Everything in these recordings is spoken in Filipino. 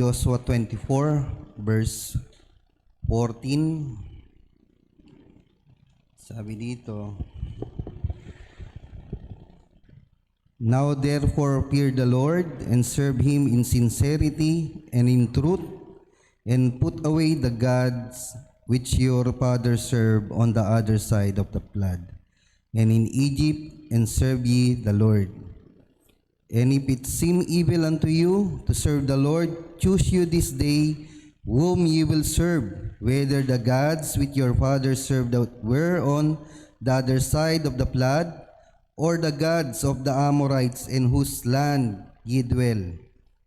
Joshua 24, verse 14. Sabi dito, "Now therefore fear the Lord and serve Him in sincerity and in truth, and put away the gods which your fathers served on the other side of the flood, and in Egypt, and serve ye the Lord. And if it seem evil unto you to serve the Lord, choose you this day whom ye will serve, whether the gods which your fathers served that were on the other side of the flood, or the gods of the Amorites in whose land ye dwell.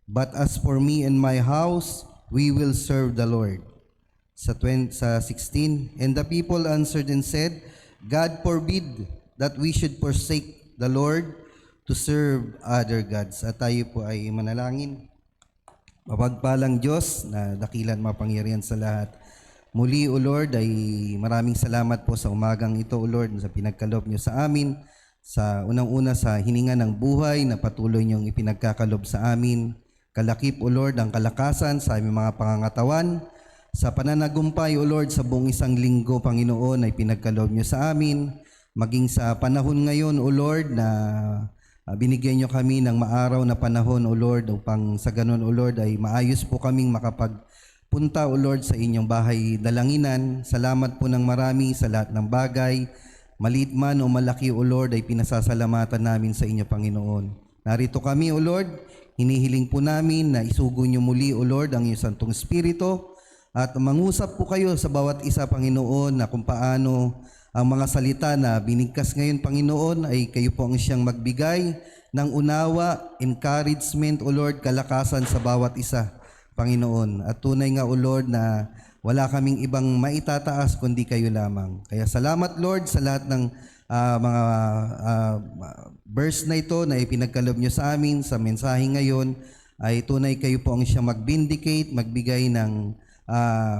But as for me and my house, we will serve the Lord." Sa 16, "And the people answered and said, God forbid that we should forsake the Lord to serve other gods." At tayo po ay manalangin. Mapagpalang Diyos na dakilan mapangyarihan sa lahat, muli o Lord ay maraming salamat po sa umagang ito o Lord sa pinagkaloob niyo sa amin, sa unang-una sa hininga ng buhay na patuloy niyong ipinagkakalob sa amin. Kalakip o Lord ang kalakasan sa aming mga pangangatawan, sa pananagumpay o Lord sa buong isang linggo Panginoon ay pinagkaloob niyo sa amin, maging sa panahon ngayon o Lord na binigyan niyo kami ng maaraw na panahon o Lord upang sa ganun o Lord ay maayos po kaming makapagpunta o Lord sa inyong bahay dalanginan. Salamat po ng marami sa lahat ng bagay, maliit man o malaki o Lord ay pinasasalamatan namin sa inyo Panginoon. Narito kami o Lord, hinihiling po namin na isugo niyo muli o Lord ang iyong Santong Espiritu at mangusap po kayo sa bawat isa Panginoon na kung paano ang mga salita na binigkas ngayon, Panginoon, ay kayo po ang siyang magbigay ng unawa, encouragement, O Lord, kalakasan sa bawat isa, Panginoon. At tunay nga, O Lord, na wala kaming ibang maitataas kundi kayo lamang. Kaya salamat, Lord, sa lahat ng mga verse na ito na ipinagkaloob nyo sa amin, sa mensahe ngayon, ay tunay kayo po ang siyang mag-vindicate, magbigay ng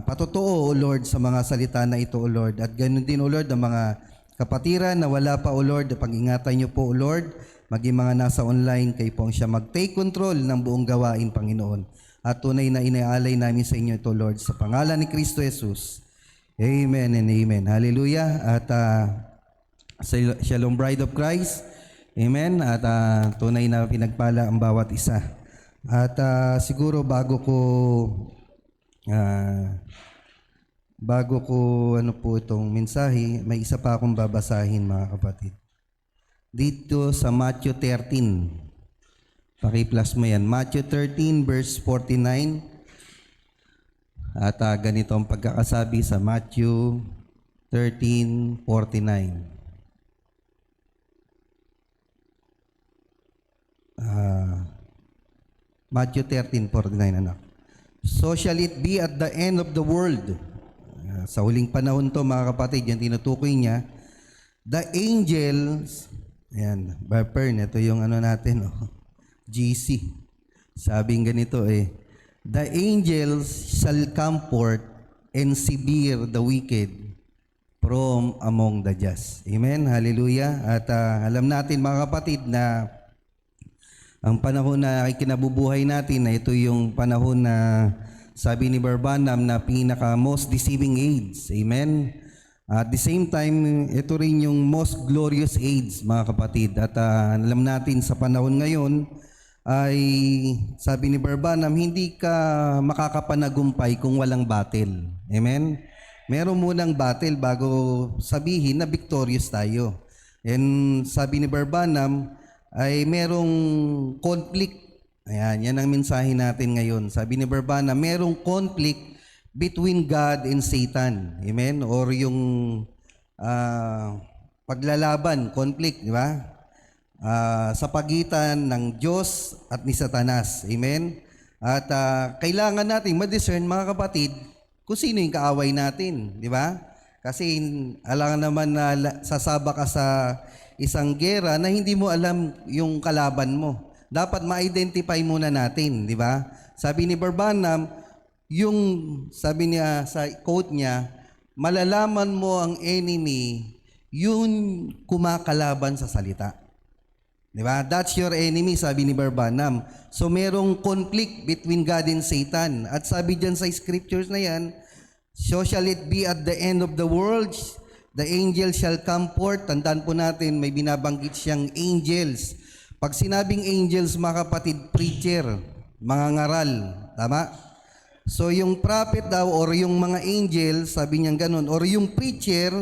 patotoo, O Lord, sa mga salita na ito, O Lord. At ganoon din, O Lord, ang mga kapatiran na wala pa, O Lord, pag-ingatan niyo po, O Lord, maging mga nasa online, kayo po ang siya mag-take control ng buong gawain, Panginoon. At tunay na inaalay namin sa inyo ito, Lord, sa pangalan ni Kristo Jesus. Amen and amen. Hallelujah. At Shalom Bride of Christ. Amen. At tunay na pinagpala ang bawat isa. At siguro bago ko ano po itong mensahe, may isa pa akong babasahin mga kapatid. Dito sa Matthew 13. Paki-plus mo yan. Matthew 13 verse 49. At ganito ang pagkakasabi sa Matthew 13:49. Matthew 13:49 anak. "So shall it be at the end of the world." Sa huling panahon to mga kapatid, yan tinutukoy niya. "The angels," ayan, Bapern, ito yung ano natin, GC. Sabing ganito "The angels shall come forth and sever the wicked from among the just." Amen, hallelujah. At alam natin mga kapatid na ang panahon na kinabubuhay natin na ito yung panahon na sabi ni Barbanam na pinaka most deceiving age. Amen. At the same time, ito rin yung most glorious age mga kapatid. At alam natin sa panahon ngayon ay sabi ni Barbanam, hindi ka makakapanagumpay kung walang battle. Amen. Meron munang battle bago sabihin na victorious tayo. And sabi ni Barbanam, ay merong conflict. Ayan, yan ang mensahe natin ngayon. Sabi ni Barbana, merong conflict between God and Satan. Amen? Or yung paglalaban, conflict, di ba? Sa pagitan ng Diyos at ni Satanas. Amen? At kailangan natin ma-discern, mga kapatid, kung sino yung kaaway natin. Di ba? Kasi alam naman na sasaba ka sa isang gera na hindi mo alam yung kalaban mo. Dapat ma-identify muna natin, di ba? Sabi ni Barbanam, sabi niya sa quote niya, malalaman mo ang enemy, yun kumakalaban sa salita. Di ba? That's your enemy, sabi ni Barbanam. So merong conflict between God and Satan. At sabi dyan sa scriptures na yan, so shall it be at the end of the world, the angels shall come forth. Tandaan po natin, may binabanggit siyang angels. Pag sinabing angels, mga kapatid, preacher, mga ngaral. Tama? So yung prophet daw, or yung mga angels, sabi niya ganun, or yung preacher,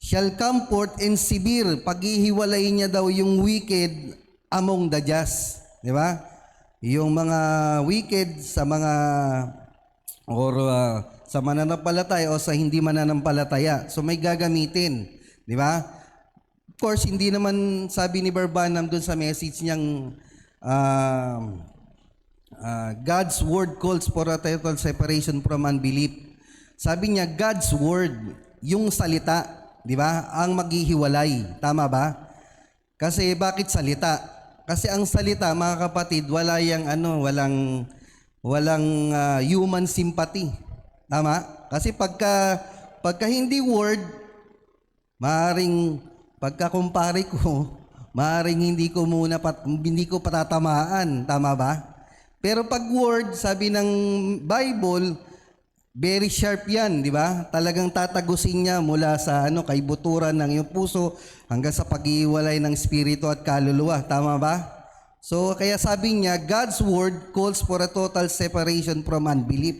shall come forth and severe. Paghihiwalay niya daw yung wicked among the just. Di ba? Yung mga wicked sa mga, or sa mananampalataya o sa hindi mananampalataya. So may gagamitin. Di ba? Of course, hindi naman sabi ni Barbanam doon sa message niyang God's word calls for a total separation from unbelief. Sabi niya, God's word, yung salita, di ba, ang maghihiwalay. Tama ba? Kasi bakit salita? Kasi ang salita, mga kapatid, walang human sympathy. Tama? Kasi pagka hindi word, maaring pagka-kumpare ko, maaring hindi ko patatamaan. Tama ba? Pero pag word, sabi ng Bible, very sharp yan, di ba? Talagang tatagusin niya mula sa kaibuturan ng iyong puso hanggang sa pag-iwalay ng spirito at kaluluwa. Tama ba? So, kaya sabi niya, God's word calls for a total separation from unbelief.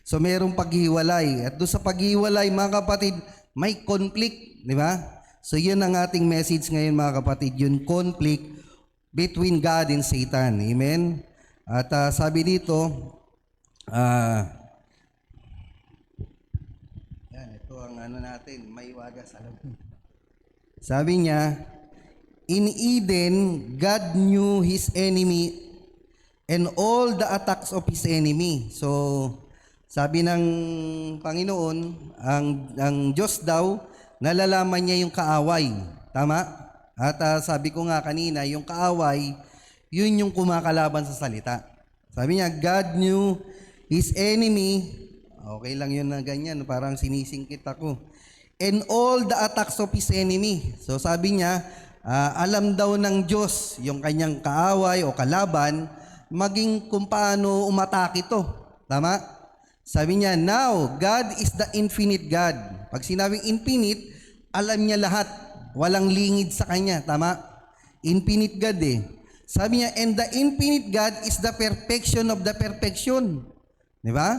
So, merong paghiwalay. At doon sa paghiwalay, mga kapatid, may conflict, di ba? So, yun ang ating message ngayon, mga kapatid, yung conflict between God and Satan. Amen? At sabi dito, ito ang natin, may wagas. Sabi niya, in Eden, God knew His enemy and all the attacks of His enemy. So, sabi ng Panginoon, ang Diyos daw, nalalaman niya yung kaaway. Tama? At sabi ko nga kanina, yung kaaway, yun yung kumakalaban sa salita. Sabi niya, God knew His enemy. Okay lang yun na ganyan, parang sinisingkit ako. And all the attacks of His enemy. So sabi niya, alam daw ng Diyos yung kanyang kaaway o kalaban, maging kung paano umatake ito. Tama? Sabi niya, now, God is the infinite God. Pag sinabing infinite, alam niya lahat. Walang lingid sa Kanya. Tama? Infinite God eh. Sabi niya, and the infinite God is the perfection of the perfection. Di ba?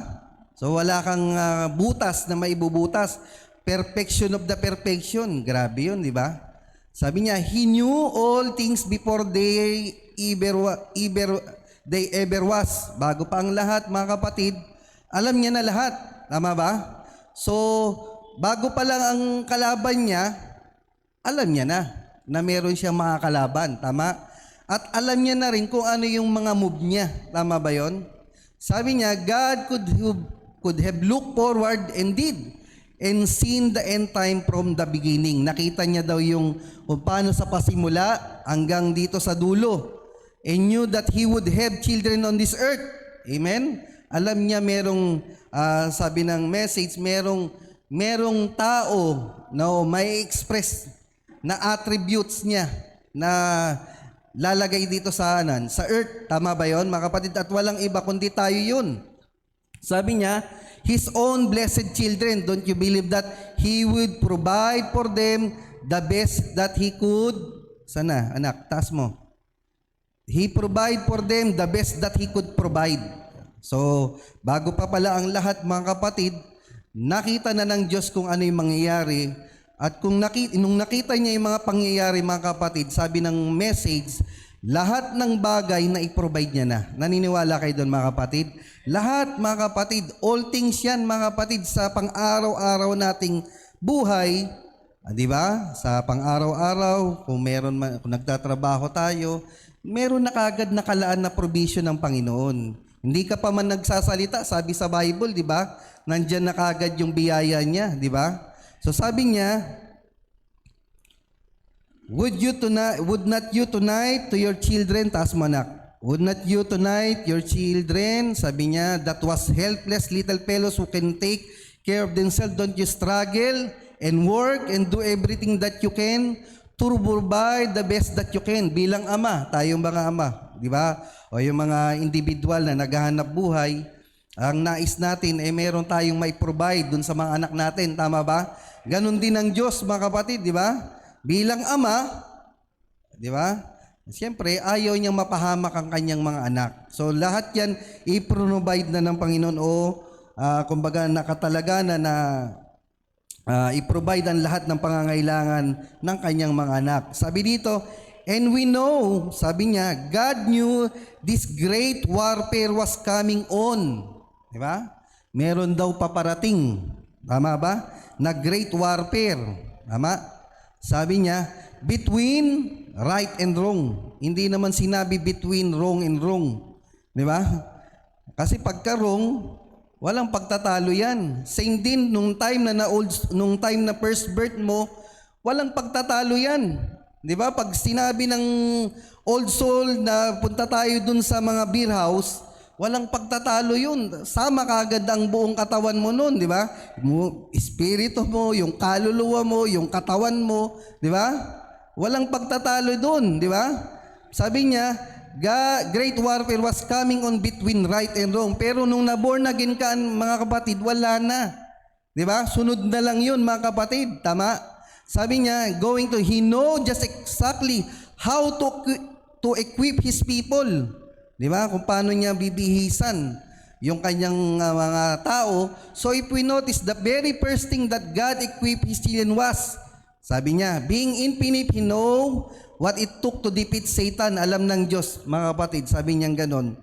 So wala kang butas na maibubutas. Perfection of the perfection. Grabe yun, di ba? Sabi niya, He knew all things before they ever was. Bago pa ang lahat, mga kapatid, alam niya na lahat. Tama ba? So, bago pa lang ang kalaban niya, alam niya na meron siyang mga kalaban. Tama? At alam niya na rin kung ano yung mga move niya. Tama ba yon? Sabi niya, God could have looked forward and did and seen the end time from the beginning. Nakita niya daw yung kung paano sa pasimula hanggang dito sa dulo. And knew that He would have children on this earth. Amen? Alam niya merong, sabi ng message, merong tao na may express na attributes niya na lalagay dito sa earth. Tama ba yon, mga kapatid? At walang iba kundi tayo yun. Sabi niya, His own blessed children. Don't you believe that He would provide for them the best that He could? Sana, anak, taas mo. He provide for them the best that He could provide. So, bago pa pala ang lahat, mga kapatid, nakita na ng Diyos kung ano yung mangyayari. At nung nakita niya yung mga pangyayari, mga kapatid, sabi ng message, lahat ng bagay na i-provide niya na. Naniniwala kayo doon, mga kapatid? Lahat, mga kapatid, all things yan, mga kapatid, sa pang-araw-araw nating buhay, di ba? Sa pang-araw-araw, kung nagtatrabaho tayo, meron na kagad nakalaan na provision ng Panginoon. Hindi ka pa man nagsasalita, sabi sa Bible, di ba? Nandyan na kagad yung biyaya niya, di ba? So sabi niya, would not you tonight to your children, taas mo anak, would not you tonight your children, sabi niya, that was helpless little fellows who can take care of themselves, don't you struggle and work and do everything that you can to provide the best that you can bilang ama, tayong mga ama, di ba? O yung mga individual na naghahanap buhay, ang nais natin ay meron tayong may provide dun sa mga anak natin, tama ba? Ganon din ang Diyos, mga kapatid, di ba? Bilang ama, di ba? Siyempre, ayaw niyang mapahamak ang kanyang mga anak. So lahat yan i-provide na ng Panginoon o kumbaga nakatalaga na i-provide ang lahat ng pangangailangan ng kanyang mga anak. Sabi dito, and we know, sabi niya, God knew this great warfare was coming on. Di ba? Meron daw paparating. Tama ba? Na great warfare. Tama? Sabi niya, between right and wrong. Hindi naman sinabi between wrong and wrong. Di ba? Kasi pagka wrong, walang pagtatalo yan. Same din nung time na first birth mo, walang pagtatalo yan. 'Di ba? Pag sinabi ng old soul na punta tayo dun sa mga beer house, walang pagtatalo yun. Sama kaagad ang buong katawan mo nun, 'di ba? Espiritu mo, yung kaluluwa mo, yung katawan mo, 'di ba? Walang pagtatalo dun, 'di ba? Sabi niya, great warfare was coming on between right and wrong. Pero nung na-born again ka, mga kapatid, wala na. Di ba? Sunod na lang yun, mga kapatid. Tama? Sabi niya, he know just exactly how to equip his people. Di ba? Kung paano niya bibihisan yung kanyang mga tao. So if we notice, the very first thing that God equipped his children was, sabi niya, being infinite, he know what it took to defeat Satan. Alam ng Diyos, mga kapatid, sabi niya ganon.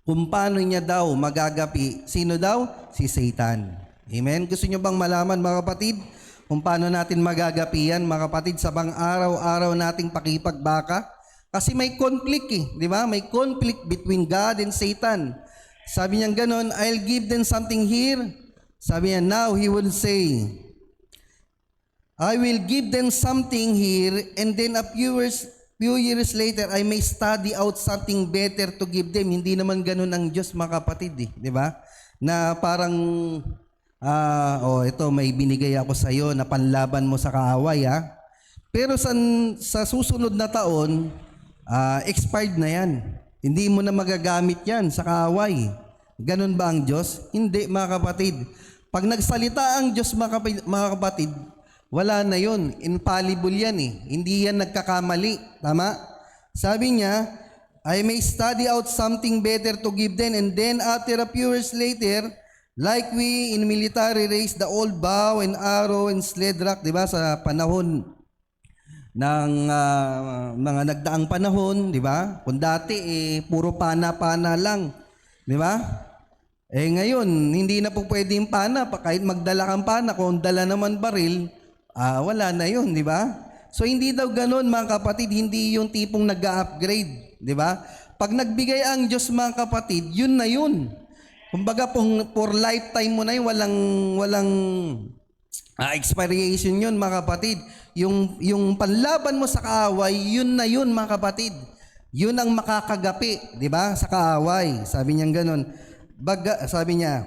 Kung paano niya daw magagapi, sino daw? Si Satan. Amen? Gusto niyo bang malaman, mga kapatid, kung paano natin magagapi yan, mga kapatid, sa bang araw-araw nating pakipagbaka? Kasi may conflict di ba? May conflict between God and Satan. Sabi niya ganon, I'll give them something here. Sabi niya, now he will say, I will give them something here, and then a few years later, I may study out something better to give them. Hindi naman ganun ang Diyos, mga kapatid, di ba? Na parang, ito, may binigay ako sa iyo na panlaban mo sa kaaway, ha? Pero sa susunod na taon, expired na yan. Hindi mo na magagamit yan sa kaaway. Ganun ba ang Diyos? Hindi, mga kapatid. Pag nagsalita ang Diyos, mga kapatid, wala na yun. Infallible yan Hindi yan nagkakamali. Tama? Sabi niya, I may study out something better to give them, and then after a few years later, like we in military race, the old bow and arrow and sled rock, di ba? Sa panahon ng mga nagdaang panahon, di ba? Kung dati, puro pana-pana lang. Di ba? Ngayon, hindi na po pwedeng pana. Kahit magdala kang pana, kung dala naman baril, wala na yun, di ba? So, hindi daw ganun, mga kapatid, hindi yung tipong nag-upgrade, di ba? Pag nagbigay ang Diyos, mga kapatid, yun na yun. Kumbaga, for lifetime mo na yun, walang expiration yun, mga kapatid. Yung panlaban mo sa kaaway, yun na yun, mga kapatid. Yun ang makakagapi, di ba? Sa kaaway. Sabi niya ganun. Sabi niya,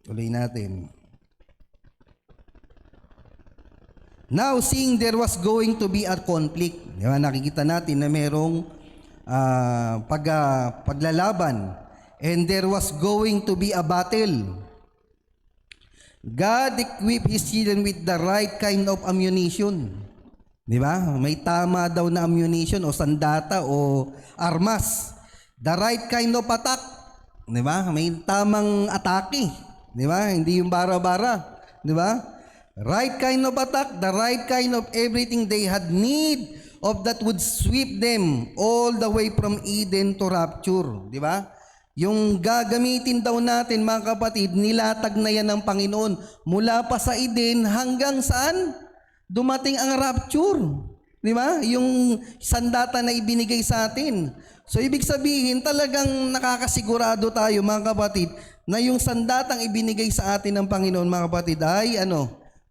tuloy natin. Now, seeing there was going to be a conflict, di ba? Nakikita natin na merong paglalaban, and there was going to be a battle. God equipped his children with the right kind of ammunition. Di ba? May tama daw na ammunition o sandata o armas. The right kind of attack. Di ba? May tamang atake. Di ba? Hindi yung bara-bara. Di ba? Right kind of attack, the right kind of everything they had need of that would sweep them all the way from Eden to rapture. Di ba? Yung gagamitin daw natin, mga kapatid, nilatag na yan ng Panginoon. Mula pa sa Eden hanggang saan? Dumating ang rapture. Di ba? Yung sandata na ibinigay sa atin. So, ibig sabihin, talagang nakakasigurado tayo, mga kapatid, na yung sandatang ibinigay sa atin ng Panginoon, mga kapatid, ay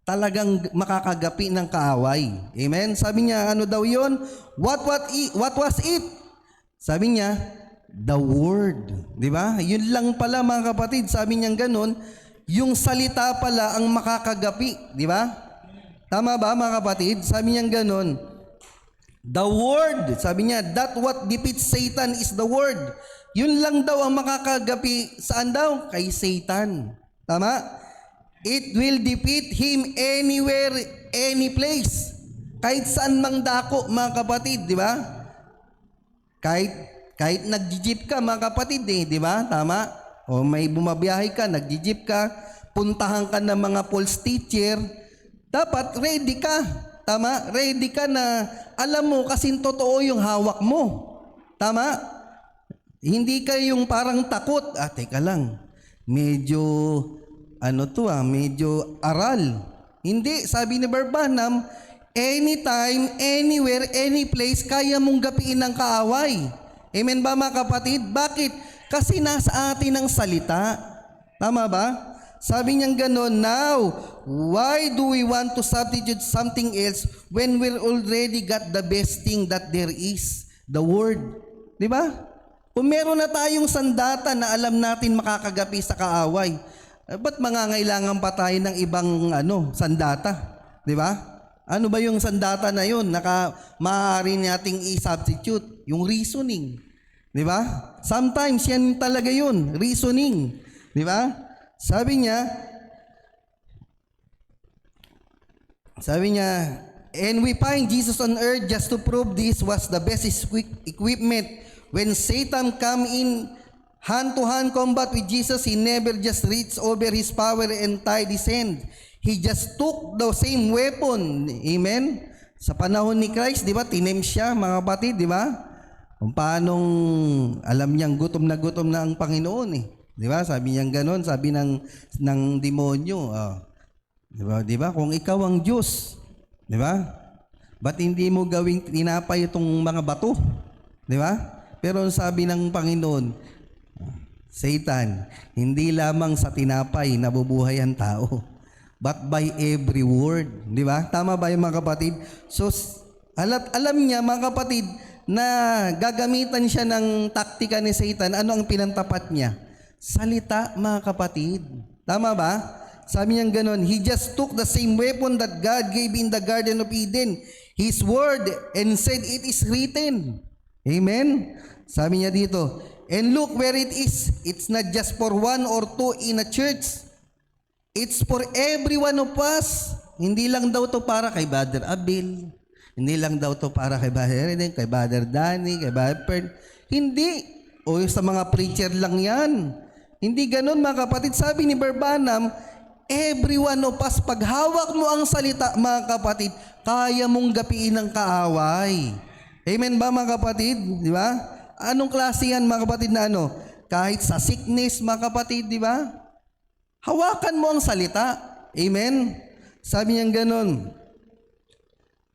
talagang makakagapi ng kaaway. Amen? Sabi niya, ano daw yun? What was it? Sabi niya, the word. Di ba? Yun lang pala, mga kapatid. Sabi niya ganun, yung salita pala ang makakagapi. Di ba? Tama ba mga kapatid? Sabi niya ganon. The word, sabi niya, that what defeats Satan is the word. Yun lang daw ang makakagapi, saan daw? Kay Satan. Tama? It will defeat him anywhere, any place. Kahit saan mang dako, mga kapatid, di ba? Kahit nag-jeep ka, mga kapatid, di ba? Tama? O may bumabiyahe ka, nag-jeep ka, puntahan ka ng mga false teacher, dapat ready ka. Tama? Ready ka na alam mo kasing totoo yung hawak mo. Tama? Hindi ka yung parang takot. Teka lang. Medyo, medyo aral. Hindi. Sabi ni Barbanam, anytime, anywhere, any place, kaya mong gapiin ng kaaway. Amen ba mga kapatid? Bakit? Kasi nasa atin ang salita. Tama ba? Sabi niyang gano'n, now, why do we want to substitute something else when we're already got the best thing that there is? The Word. Di ba? Kung meron na tayong sandata na alam natin makakagapi sa kaaway, ba't mangangailangan pa tayo ng ibang sandata? Di ba? Ano ba yung sandata na yun? Maaari nating i-substitute. Yung reasoning. Di ba? Sometimes yan talaga yun. Reasoning. Di ba? Sabi niya, and we find Jesus on earth just to prove this was the best equipment. When Satan come in hand-to-hand combat with Jesus, he never just reached over his power and tied his hand. He just took the same weapon. Amen? Sa panahon ni Christ, di ba, tinem siya, mga kapatid, di ba? Kung paanong alam niyang gutom na ang Panginoon eh. Di ba? Sabi niya gano'n, sabi ng demonyo. Di ba? Kung ikaw ang Diyos, di ba? Ba't hindi mo gawing tinapay itong mga bato? Di ba? Pero sabi ng Panginoon, Satan, hindi lamang sa tinapay nabubuhay ang tao, but by every word. Di ba? Tama ba yung mga kapatid? So, alam niya mga kapatid na gagamitan siya ng taktika ni Satan. Ano ang pinantapat niya? Salita, mga kapatid. Tama ba? Sabi niya ganon, he just took the same weapon that God gave in the Garden of Eden, His word, and said, it is written. Amen? Sabi niya dito, and look where it is. It's not just for one or two in a church. It's for every one of us. Hindi lang daw to para kay Brother Abel. Hindi lang daw to para kay Brother Eden, kay Brother Danny, kay Brother Pern. Hindi. O sa mga preacher lang yan. Hindi ganun mga kapatid. Sabi ni Barbanam, every one of us, pag hawak mo ang salita mga kapatid, kaya mong gapiin ng kaaway. Amen ba mga kapatid? Di ba? Anong klase yan mga kapatid na kahit sa sickness mga kapatid, di ba? Hawakan mo ang salita. Amen? Sabi niya ganun,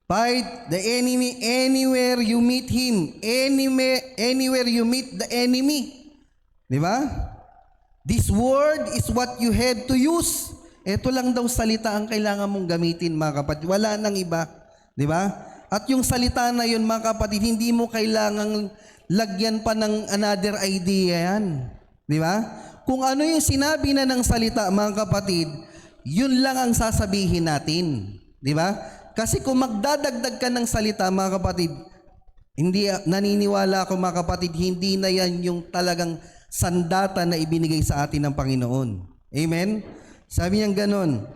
fight the enemy anywhere you meet him. Anywhere you meet the enemy. Di ba? This word is what you have to use. Ito lang daw salita ang kailangan mong gamitin mga kapatid. Wala nang iba. Di ba? At yung salita na yun mga kapatid, hindi mo kailangang lagyan pa ng another idea yan. Di ba? Kung ano yung sinabi na ng salita mga kapatid, yun lang ang sasabihin natin. Di ba? Kasi kung magdadagdag ka ng salita mga kapatid, hindi, naniniwala ako mga kapatid, hindi na yan yung talagang sandata na ibinigay sa atin ng Panginoon. Amen? Sabi niya ganon.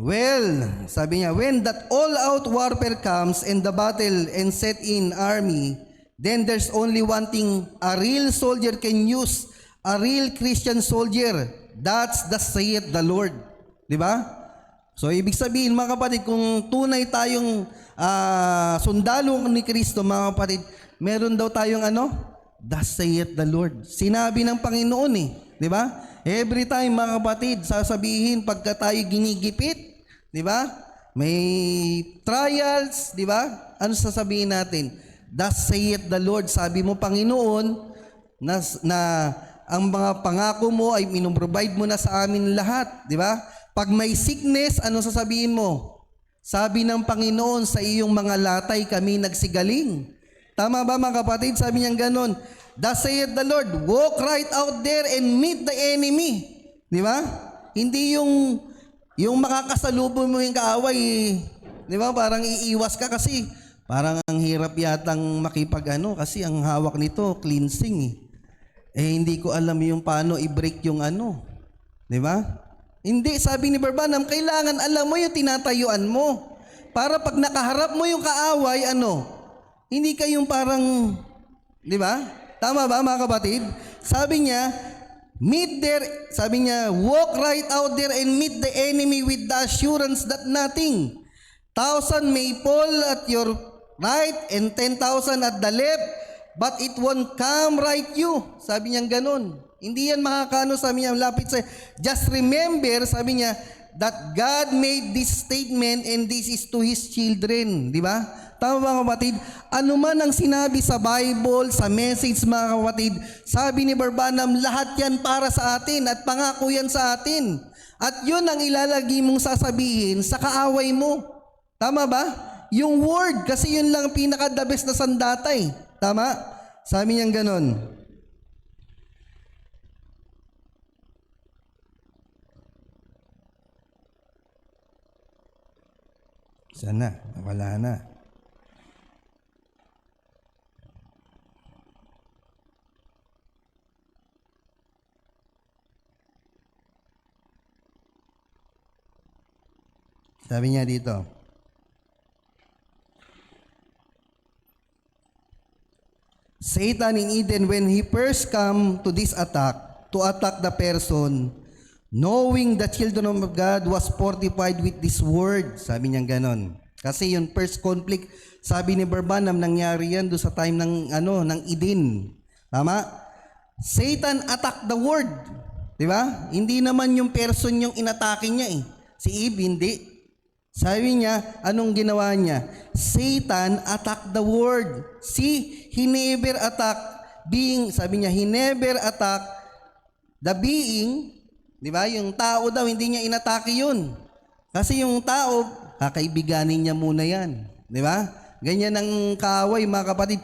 Well, sabi niya, when that all-out warfare comes and the battle and set in army, then there's only one thing a real soldier can use, a real Christian soldier. That's the saith the Lord. Di ba? So, ibig sabihin, mga kapatid, kung tunay tayong sundalo ni Kristo, mga kapatid, meron daw tayong thus saith the Lord. Sinabi ng Panginoon di ba? Every time mga kapatid, sasabihin pagka tayo ginigipit, di ba? May trials, di ba? Ano sasabihin natin? Thus saith the Lord. Sabi mo Panginoon na ang mga pangako mo ay minuprovide mo na sa amin lahat, di ba? Pag may sickness, ano sasabihin mo? Sabi ng Panginoon, sa iyong mga latay kami nagsigaling. Tama ba mga kapatid? Sabi niya ganon. Thus saith the Lord, walk right out there and meet the enemy. Di ba? Hindi yung Yung makakasalubong mo yung kaaway, di ba? Parang iiwas ka kasi parang ang hirap yatang kasi ang hawak nito, cleansing eh. Hindi ko alam yung paano i-break yung di ba? Hindi, sabi ni Barbanam, kailangan alam mo yung tinatayuan mo. Para pag nakaharap mo yung kaaway, hindi ka yung parang, di ba? Tama ba mga kapatid? Sabi niya, walk right out there and meet the enemy with the assurance that nothing. 1,000 may fall at your right and 10,000 at the left, but it won't come right you. Sabi niya ganun. Hindi yan makakano, sabi niya, lapit sa, just remember, sabi niya, that God made this statement and this is to His children. Di ba? Tama mga kapatid? Ano man ang sinabi sa Bible, sa message mga kapatid, sabi ni Barbanam, lahat yan para sa atin at pangako yan sa atin. At yun ang ilalagi mong sasabihin sa kaaway mo. Tama ba? Yung word, kasi yun lang pinaka-the best na sandata eh. Tama? Sabi niyang ganon. Sana, wala na. Sabi niya dito, Satan in Eden, when he first come to this attack, to attack the person, knowing the children of God was fortified with this word. Sabi niya ganon. Kasi yung first conflict, sabi ni Barbanam, nangyari yan doon sa time ng Eden. Tama? Satan attacked the word. Di ba? Hindi naman yung person yung inatake niya eh. Si Eve, hindi. Sabi niya, anong ginawa niya? Satan attacked the word. He never attack being, sabi niya, he never attack the being, di ba? Yung tao daw, hindi niya inatake yun. Kasi yung tao, kakaibiganin niya muna yan. Di ba? Ganyan ang kaaway, mga kapatid.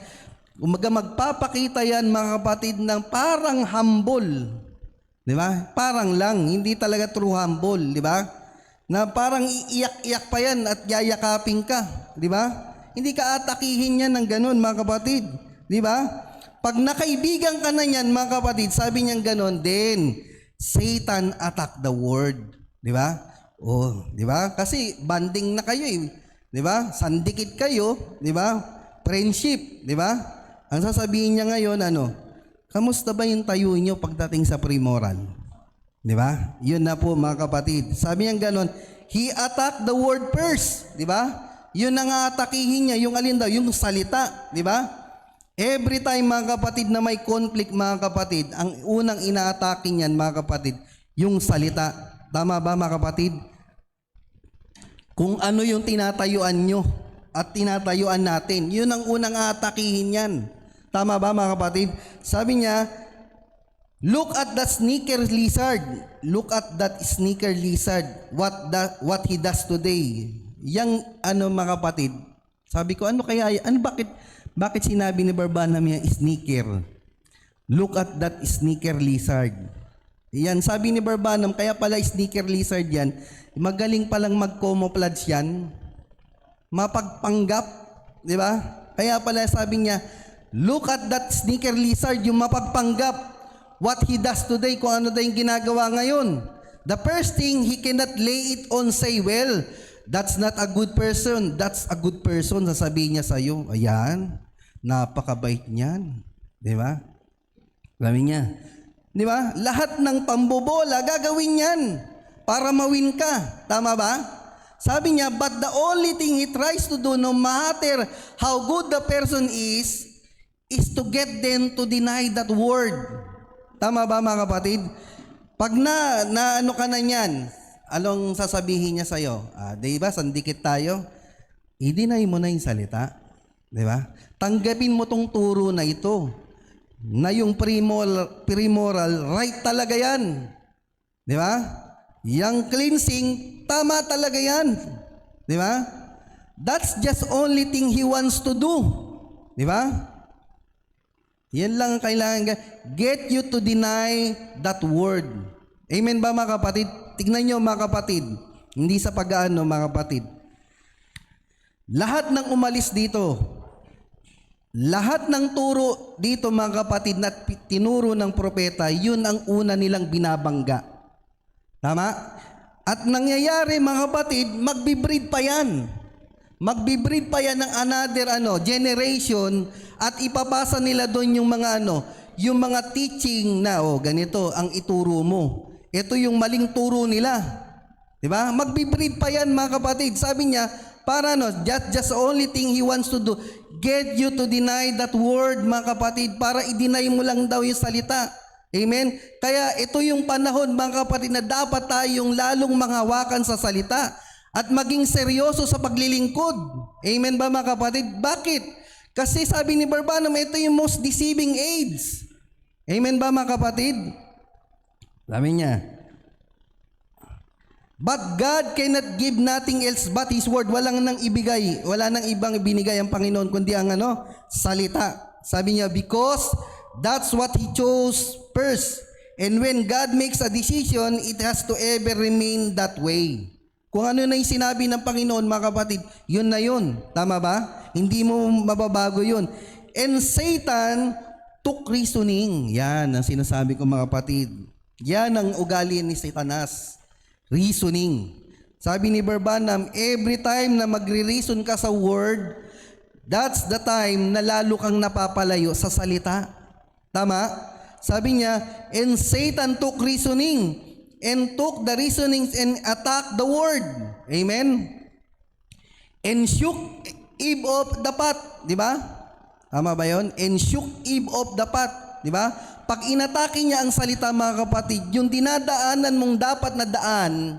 Umaga magpapakita yan, mga kapatid, ng parang humble. Di ba? Parang lang, hindi talaga true humble, di ba? Na parang iiyak-iyak pa yan at yayakapin ka, di ba? Hindi ka atakihin yan ng ganun, mga kapatid, di ba? Pag nakaibigan ka na yan, mga kapatid, sabi niyan ganun, then Satan attack the word, di ba? Oh, di ba? Kasi banding na kayo eh, di ba? Sandikit kayo, di ba? Friendship, di ba? Ang sasabihin niya ngayon, kamusta ba yung tayo niyo pagdating sa pre-moral? Di ba? Yun na po mga kapatid. Sabi niya ganon, he attacked the word first. Di ba? Yun ang atakihin niya. Yung alin daw? Yung salita. Di ba? Every time mga kapatid na may conflict mga kapatid, ang unang inaatake niyan mga kapatid, yung salita. Tama ba mga kapatid? Kung ano yung tinatayuan nyo at tinatayuan natin, yun ang unang atakihin yan. Tama ba mga kapatid? Sabi niya, look at that sneaker lizard. Look at that sneaker lizard. What he does today. Yang mga kapatid. Sabi ko, bakit sinabi ni Barbanam yung sneaker? Look at that sneaker lizard. Yan, sabi ni Barbanam, kaya pala sneaker lizard yan. Magaling palang mag-camouflage yan. Mapagpanggap. Di ba? Kaya pala sabi niya, look at that sneaker lizard, yung mapagpanggap. What he does today, kung ano daw yung ginagawa ngayon. The first thing, he cannot lay it on, say, well, that's not a good person. That's a good person, sasabihin niya sa'yo. Ayan, napakabait niyan. Di ba? Sabi niya. Di ba? Lahat ng pambobola, gagawin niyan para mawin ka. Tama ba? Sabi niya, but the only thing he tries to do, no matter how good the person is to get them to deny that word. Tama ba mga kapatid? Pag ka na niyan, anong sasabihin niya sa'yo? Di ba, sandikit tayo? I-deny mo na yung salita. Di ba? Tanggapin mo tong turo na ito. Na yung pre-moral, right talaga yan. Di ba? Yung cleansing, tama talaga yan. Di ba? That's just only thing he wants to do. Di ba? Yan lang ang kailangan. Get you to deny that word. Amen ba mga kapatid? Tignan nyo mga kapatid. Hindi sa pag-aano, mga kapatid. Lahat ng umalis dito, lahat ng turo dito, mga kapatid, na tinuro ng propeta, yun ang una nilang binabangga. Tama? At nangyayari, mga kapatid, magbibreed pa yan. Magbibreed pa yan ng another generation at ipapasa nila doon yung mga yung mga teaching na ganito ang ituro mo. Ito yung maling turo nila. 'Di ba? Magbibreed pa yan, mga kapatid. Sabi niya, para just the only thing he wants to do, get you to deny that word, mga kapatid, para i-deny mo lang daw yung salita. Amen? Kaya ito yung panahon, mga kapatid, na dapat tayong lalong manghawakan sa salita at maging seryoso sa paglilingkod. Amen ba, mga kapatid? Bakit? Kasi sabi ni Barbanam, ito yung most deceiving age. Amen ba, mga kapatid? Sabi niya, but God cannot give nothing else but His word. Walang nang ibigay, wala nang ibang ibinigay ang Panginoon kundi ang salita. Sabi niya, because that's what He chose first. And when God makes a decision, it has to ever remain that way. Kung ano na yung sinabi ng Panginoon, mga kapatid, yun na yun. Tama ba? Hindi mo mababago yun. And Satan took reasoning. Yan ang sinasabi ko, mga kapatid. Yan ang ugali ni Satanas. Reasoning. Sabi ni Barbanam, every time na magre-reason ka sa word, that's the time na lalo kang napapalayo sa salita. Tama? Sabi niya, and Satan took reasoning and took the reasonings and attacked the word. Amen? And shook Eve of the pot. Di ba? Tama ba yun? And shook Eve of the pot. Di ba? Pag inatake niya ang salita, mga kapatid, yung dinadaanan mong dapat na daan,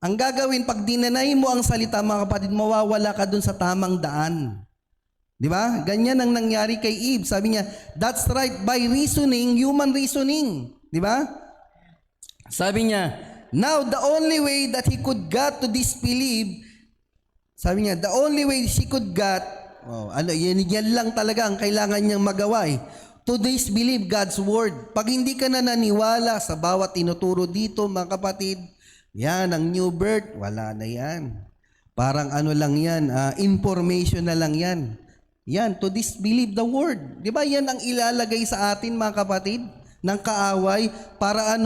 ang gagawin, pag dinanay mo ang salita, mga kapatid, mawawala ka dun sa tamang daan. Di ba? Ganyan ang nangyari kay Eve. Sabi niya, that's right, by reasoning, human reasoning. Di ba? Sabi niya, now the only way that he could get to disbelieve, sabi niya, the only way she could get, yan lang talaga ang kailangan niyang magawa to disbelieve God's word. Pag hindi ka na naniwala sa bawat tinuturo dito, mga kapatid, yan, ang new birth, wala na yan. Parang lang yan, information na lang yan. Yan, to disbelieve the word. Di ba yan ang ilalagay sa atin, mga kapatid, ng kaaway, para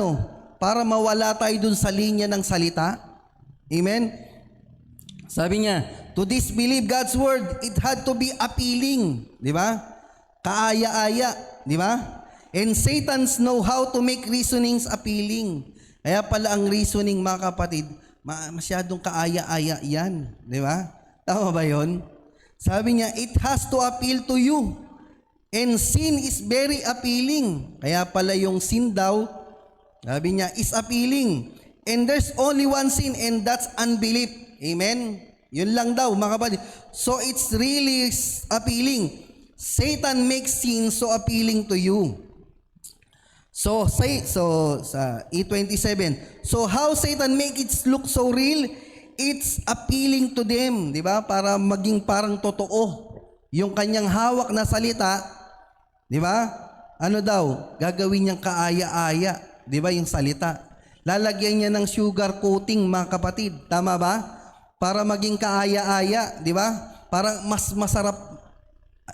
para mawala tayo dun sa linya ng salita. Amen? Sabi niya, to disbelieve God's word, it had to be appealing. Di ba? Kaaya-aya. Di ba? And Satan's know how to make reasonings appealing. Kaya pala ang reasoning, mga kapatid, masyadong kaaya-aya yan. Di ba? Tama ba yun? Sabi niya, it has to appeal to you. And sin is very appealing. Kaya pala yung sin daw, sabi niya, is appealing. And there's only one sin, and that's unbelief. Amen? Yun lang daw, mga kapatid. So it's really appealing. Satan makes sin so appealing to you. So sa E27, so how Satan make it look so real? It's appealing to them, di ba? Para maging parang totoo. Yung kanyang hawak na salita, di ba? Ano daw? Gagawin niyang kaaya-aya, di ba? Yung salita. Lalagyan niya ng sugar coating, mga kapatid. Tama ba? Para maging kaaya-aya, di ba? Para mas masarap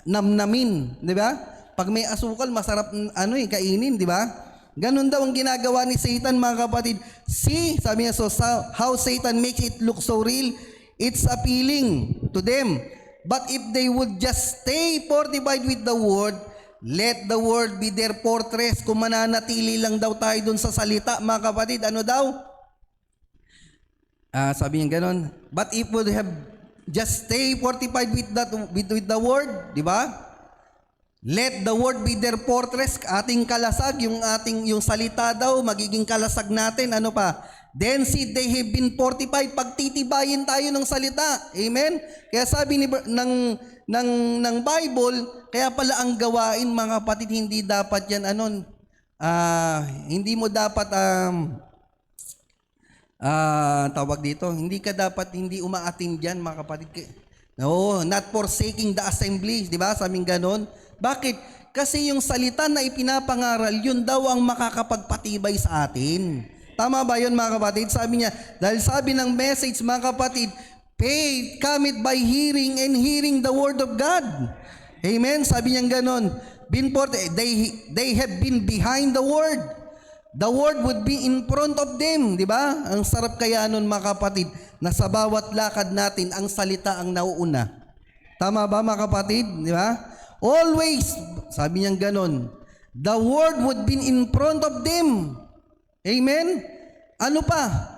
namnamin, di ba? Pag may asukal, masarap kainin, di ba? Ganun daw ang ginagawa ni Satan, mga kapatid. See, sabi niya, so how Satan makes it look so real, it's appealing to them. But if they would just stay fortified with the word, let the word be their fortress. Kung mananatili lang daw tayo dun sa salita, mga kapatid, ano daw? Sabi niya ganun. But if would have just stay fortified with the word, di ba? Let the word be their fortress, ating kalasag, yung salita daw, magiging kalasag natin, ano pa? Then see, they have been fortified, pagtitibayin tayo ng salita. Amen? Kaya sabi ng Bible, kaya pala ang gawain, mga kapatid, hindi dapat yan, hindi mo dapat, tawag dito, hindi ka dapat, hindi umaatin dyan, mga kapatid. No, not forsaking the assembly, di ba? Sabing ganon. Bakit? Kasi yung salita na ipinapangaral, yun daw ang makakapagpatibay sa atin. Tama ba yun mga kapatid? Sabi niya, dahil sabi ng message mga kapatid, faith cometh by hearing and hearing the word of God. Amen? Sabi niya ganon. They have been behind the word. The word would be in front of them. Di ba? Ang sarap kaya nun mga kapatid, na sa bawat lakad natin, ang salita ang nauuna. Tama ba mga kapatid? Di ba? Always, sabi niya ganon, the word would be in front of them. Amen? Ano pa?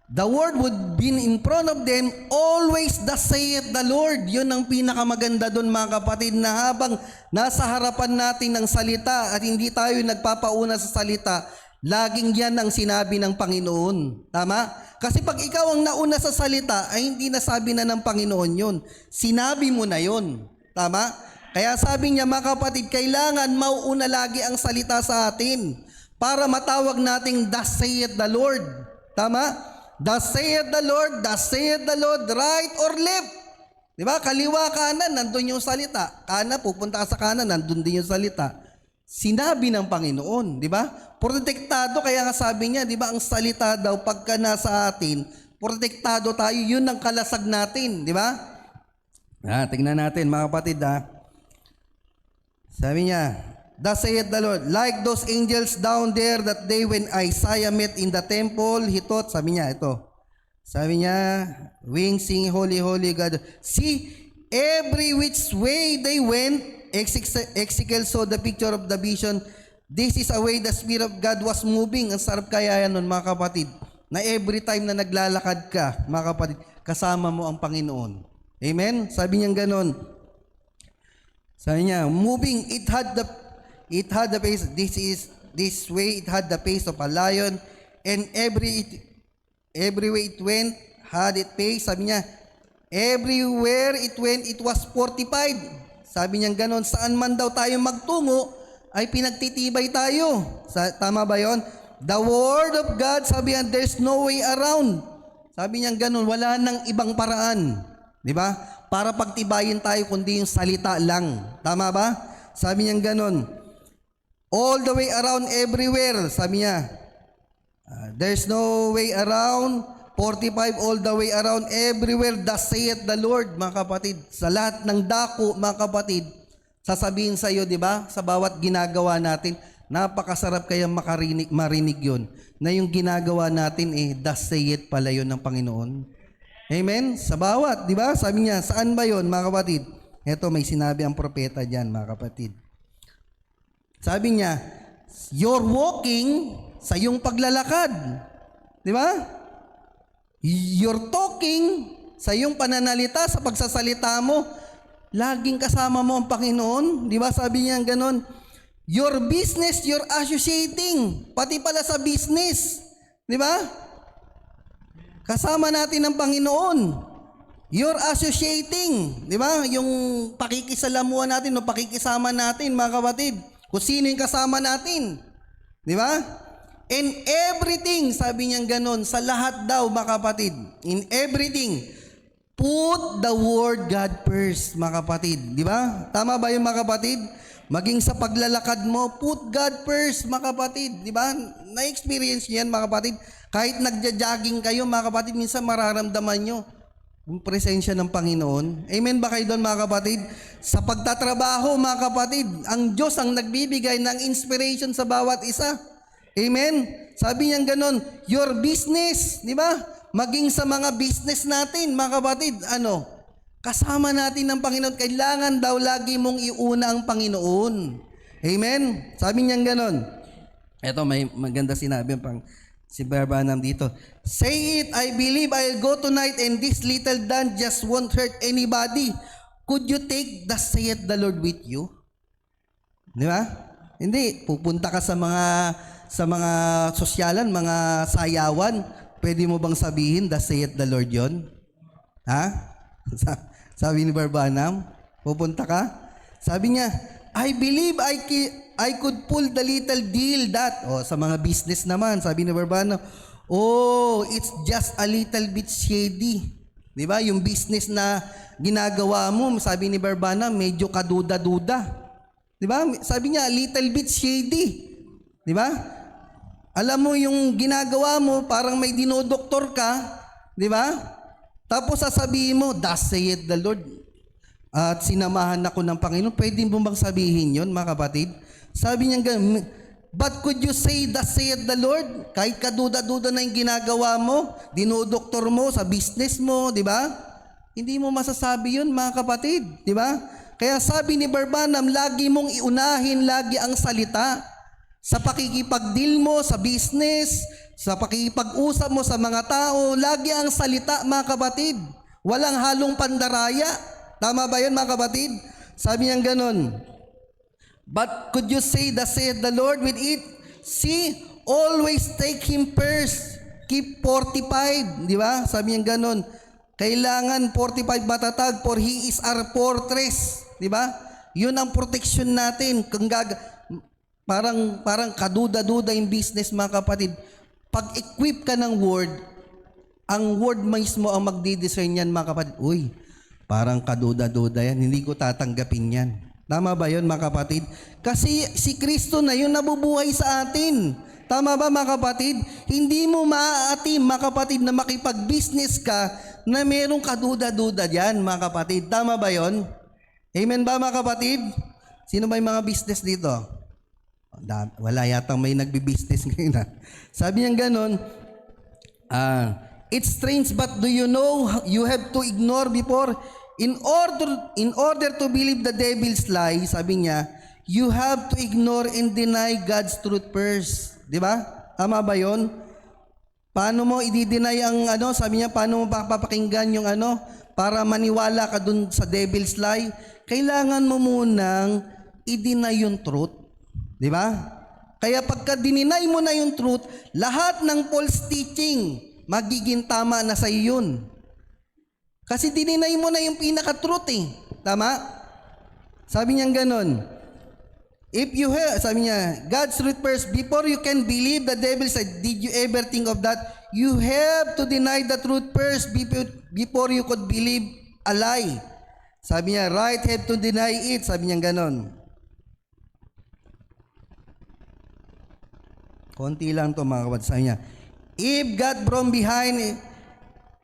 The word would be in front of them, always thus saith the Lord. Yun ang pinakamaganda doon mga kapatid, na habang nasa harapan natin ng salita at hindi tayo nagpapauna sa salita, laging yan ang sinabi ng Panginoon. Tama? Kasi pag ikaw ang nauna sa salita, ay hindi nasabi na ng Panginoon yun. Sinabi mo na yun. Tama? Kaya sabi niya mga kapatid, kailangan mauuna lagi ang salita sa atin para matawag nating thus saith the Lord. Tama? Thus saith the Lord, thus saith the Lord, right or left. Di ba? Kaliwa, kanan, nandun yung salita. Kanan, pupunta ka sa kanan, nandun din yung salita. Sinabi ng Panginoon, di ba? Protektado, kaya nga sabi niya, di ba, ang salita daw, pagka nasa atin, protektado tayo, yun ang kalasag natin, di ba? Tingnan natin, mga kapatid, Sabi niya, thus saith the Lord, like those angels down there that day when Isaiah met in the temple, he thought, sabi niya, ito. Sabi niya, wings sing, holy, holy God. See, every which way they went, Ezekiel saw the picture of the vision. This is a way the Spirit of God was moving. Ang sarap kaya yan nun, mga kapatid, na every time na naglalakad ka, mga kapatid, kasama mo ang Panginoon. Amen? Sabi niya ganon. Sabi niya, moving, it had the pace, this way, it had the pace of a lion, and every way it went, had it pace. Sabi niya, everywhere it went, it was fortified. Sabi niya ganon, saan man daw tayo magtungo, ay pinagtitibay tayo. Tama ba yon? The word of God, sabi niya, there's no way around. Sabi niya ganon, wala nang ibang paraan. Di ba? Para pagtibayin tayo, kundi yung salita lang. Tama ba? Sabi niya ganon, all the way around, everywhere. Sabi niya, there's no way around, 45, all the way around, everywhere, thus saith the Lord, mga kapatid. Sa lahat ng dako, mga kapatid, sasabihin sa iyo, di ba, sa bawat ginagawa natin, napakasarap kaya marinig yun, na yung ginagawa natin, thus saith pala yun ng Panginoon. Amen? Sa bawat, di ba? Sabi niya, saan ba yun, mga kapatid? Eto, may sinabi ang propeta dyan, mga kapatid. Sabi niya, you're walking sa iyong paglalakad. Di ba? You're talking sa iyong pananalita, sa pagsasalita mo. Laging kasama mo ang Panginoon. Di ba? Sabi niya ganon. Your business, you're associating. Pati pala sa business. Di ba? Kasama natin ang Panginoon. You're associating. Di ba? Yung pakikisalamuhan natin o pakikisama natin, mga kapatid. Kung sino yung kasama natin. Di ba? In everything, sabi niya ganon, sa lahat daw, mga kapatid. In everything, put the word God first, mga kapatid. Di ba? Tama ba yung mga kapatid? Maging sa paglalakad mo, put God first, mga kapatid. Di ba? Na-experience niyo yan, mga kapatid. Kahit nagja-jogging kayo, mga kapatid, minsan mararamdaman nyo yung presensya ng Panginoon. Amen ba kayo doon, mga kapatid? Sa pagtatrabaho, mga kapatid, ang Diyos ang nagbibigay ng inspiration sa bawat isa. Amen? Sabi niya ganon, your business, di ba? Maging sa mga business natin, mga kapatid, kasama natin ng Panginoon. Kailangan daw lagi mong iuna ang Panginoon. Amen? Sabi niya ganon. Ito, may maganda sinabi pang si Barbanam dito. Say it, I believe I'll go tonight and this little Dan just won't hurt anybody. Could you take the saith the Lord with you? Di ba? Hindi. Pupunta ka sa mga sosyalan, mga sayawan. Pwede mo bang sabihin, the saith the Lord yon? Ha? Sabi ni Barbanam, pupunta ka? Sabi niya, I believe I could pull the little deal that. Sa mga business naman, sabi ni Barbanam, it's just a little bit shady. Di ba? Yung business na ginagawa mo, sabi ni Barbanam, medyo kaduda-duda. Di ba? Sabi niya, a little bit shady. Di ba? Alam mo yung ginagawa mo, parang may dinodoktor ka, di ba? Tapos sasabihin mo, thus saith the Lord, at sinamahan ako ng Panginoon. Pwede mo bang sabihin yun, mga kapatid? Sabi niya ganun, but could you say, thus saith the Lord? Kahit kaduda-duda na yung ginagawa mo, dinodoktor mo sa business mo, di ba? Hindi mo masasabi yun, mga kapatid, di ba? Kaya sabi ni Barbanam, lagi mong iunahin lagi ang salita. Sa pakikipag-deal mo sa business, sa pakikipag-usap mo sa mga tao, lagi ang salita, mga kapatid. Walang halong pandaraya. Tama ba yun, mga kapatid? Sabi niya ganun, but could you say, thus saith the Lord with it? See, always take Him first. Keep fortified. Di ba? Sabi niya ganun, kailangan fortified matatag, for He is our fortress. Di ba? Yun ang protection natin. Parang kaduda-duda yung business, mga kapatid. Pag equip ka ng word, ang word mismo ang magdi-discern yan, mga kapatid. Uy, parang kaduda-duda yan, hindi ko tatanggapin yan. Tama ba yun, mga kapatid? Kasi si Kristo na yun nabubuhay sa atin. Tama ba, mga kapatid? Hindi mo maaatim, mga kapatid, na makipag-business ka na merong kaduda-duda dyan, mga kapatid. Tama ba yun? Amen ba, mga kapatid? Sino ba yung mga business dito? Wala yatang may nagbi-business ngayon. Sabi niya ganun, it's strange, but do you know you have to ignore before in order to believe the devil's lie, sabi niya, you have to ignore and deny God's truth first. Di ba? Tama ba yun? Paano mo i-deny ang sabi niya, paano mo papakinggan yung para maniwala ka dun sa devil's lie? Kailangan mo munang i-deny yung truth. Di ba? Kaya pagka dininay mo na yung truth, lahat ng false teaching, magiging tama na sa iyo yun. Kasi dininay mo na yung pinaka-truth eh. Tama? Sabi niya ganun, sabi niya, God's truth first, before you can believe the devil said, did you ever think of that? You have to deny the truth first before you could believe a lie. Sabi niya, right, have to deny it. Sabi niya ganun. Konti lang to, mga kapatid. Sabi niya, Eve got from behind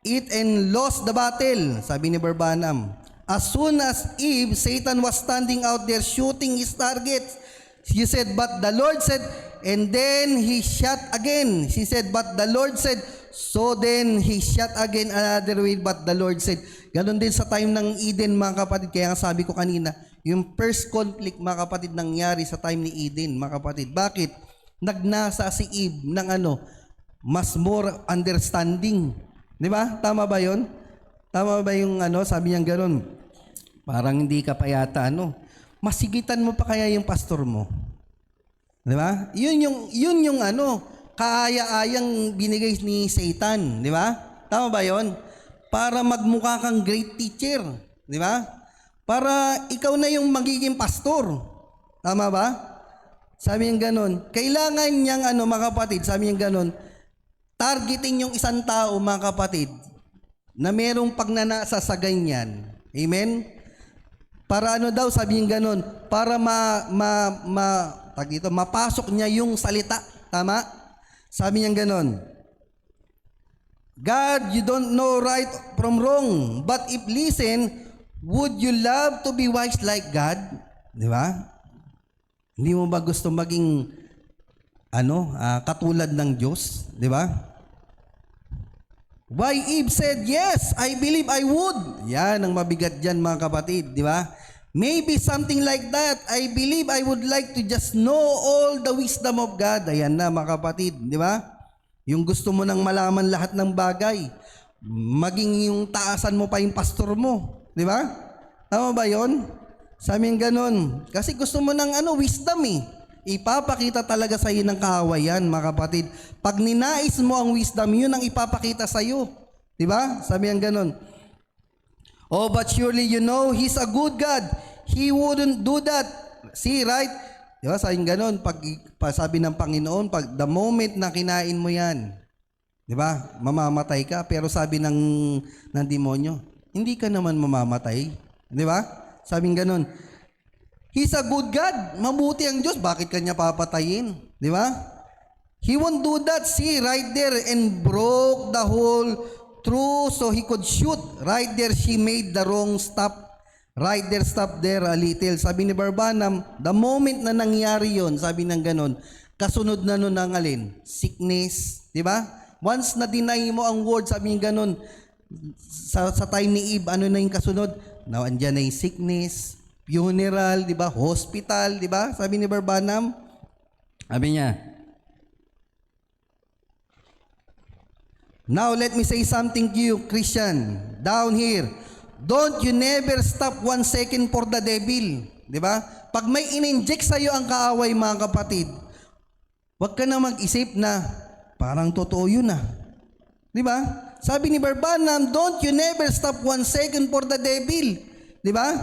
it and lost the battle. Sabi ni Barbanam. As soon as Eve, Satan was standing out there shooting his targets. She said, but the Lord said, and then he shot again. She said, but the Lord said, so then he shot again another way, but the Lord said. Ganon din sa time ng Eden, mga kapatid. Kaya nga sabi ko kanina, yung first conflict, mga kapatid, nangyari sa time ni Eden, mga kapatid. Bakit? Nagnasa si Eve ng mas more understanding. Di ba? Tama ba yun? Tama ba yung sabi niya gano'n? Parang hindi ka pa yata masigitan mo pa kaya yung pastor mo. Di ba? Yun yung kaaya-ayang binigay ni Satan. Di ba? Tama ba yun? Para magmukha kang great teacher. Di ba? Para ikaw na yung magiging pastor. Tama ba? Sabi niya gano'n, kailangan niyang mga kapatid, sabi niya gano'n, targetin yung isang tao, mga kapatid, na merong pagnanasa sa ganyan. Amen? Para daw, sabi niya gano'n, para mapasok niya yung salita. Tama? Sabi niya gano'n, God, you don't know right from wrong, but if listen, would you love to be wise like God? Di ba? Hindi mo ba gusto maging katulad ng Diyos, di ba? Why Eve said, yes, I believe I would. Yan ang mabigat diyan, mga kapatid, di ba? Maybe something like that. I believe I would like to just know all the wisdom of God. Ayan na, mga kapatid, di ba? Yung gusto mo nang malaman lahat ng bagay, maging yung taasan mo pa yung pastor mo, di ba? Tama ba 'yon? Sabi ng ganun, kasi gusto mo ng wisdom eh. Ipapakita talaga sa iyo ng kahawayan, mga kapatid. Pag ninais mo ang wisdom, yun ang ipapakita sa iyo. Diba? Sabi ng ganun. Oh, but surely you know, He's a good God. He wouldn't do that. See, right? Diba? Sabi ng ganun, sabi ng Panginoon, pag the moment na kinain mo yan, diba? Mamamatay ka. Pero sabi ng demonyo, hindi ka naman mamamatay. Diba? Sabing ganun, He's a good God. Mabuti ang Diyos. Bakit kanya papatayin? Di ba? He won't do that. See, right there, and broke the hole through so he could shoot. Right there, she made the wrong stop. Right there, stop there a little. Sabi ni Barbanam, the moment na nangyari yon, sabi ng ganon, kasunod na nun ang alin? Sickness. Di ba? Once na deny mo ang word, sabi niya ganon, sa time ni Eve, ano na yung kasunod? Now, andyan na yung sickness, funeral, di ba? Hospital, di ba? Sabi ni Barbanam. Sabi niya, now, let me say something to you, Christian, down here. Don't you never stop 1 second for the devil. Di ba? Pag may in-inject sa'yo ang kaaway, mga kapatid, huwag ka na mag-isip na parang totoo yun ah. Di ba? Sabi ni Barbanam, don't you never stop 1 second for the devil. Di ba?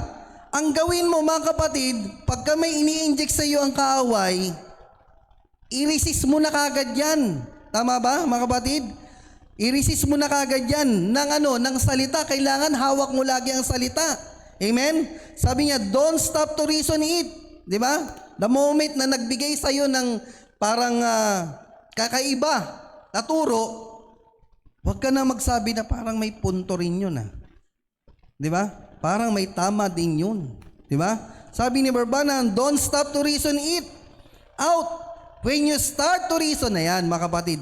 Ang gawin mo, mga kapatid, pagka may ini-inject sa'yo ang kaaway, i-resist mo na kagad yan. Tama ba, mga kapatid? I-resist mo na kagad yan ng salita. Kailangan hawak mo lagi ang salita. Amen? Sabi niya, don't stop to reason it. Di ba? The moment na nagbigay sa'yo ng parang kakaiba na turo, huwag ka na magsabi na parang may punto rin yun. Di ba? Parang may tama din yun. Di ba? Sabi ni Barbanam, don't stop to reason it out. When you start to reason, ayan mga kapatid,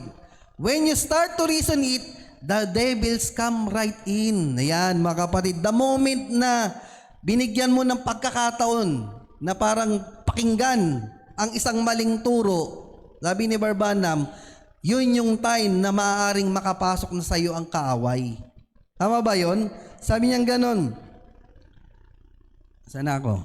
when you start to reason it, the devils come right in. Ayan, mga kapatid. The moment na binigyan mo ng pagkakataon na parang pakinggan ang isang maling turo, sabi ni Barbanam, yun yung time na maaaring makapasok na sa iyo ang kaaway. Tama ba yun? Sabi niya ganon. Saan ako?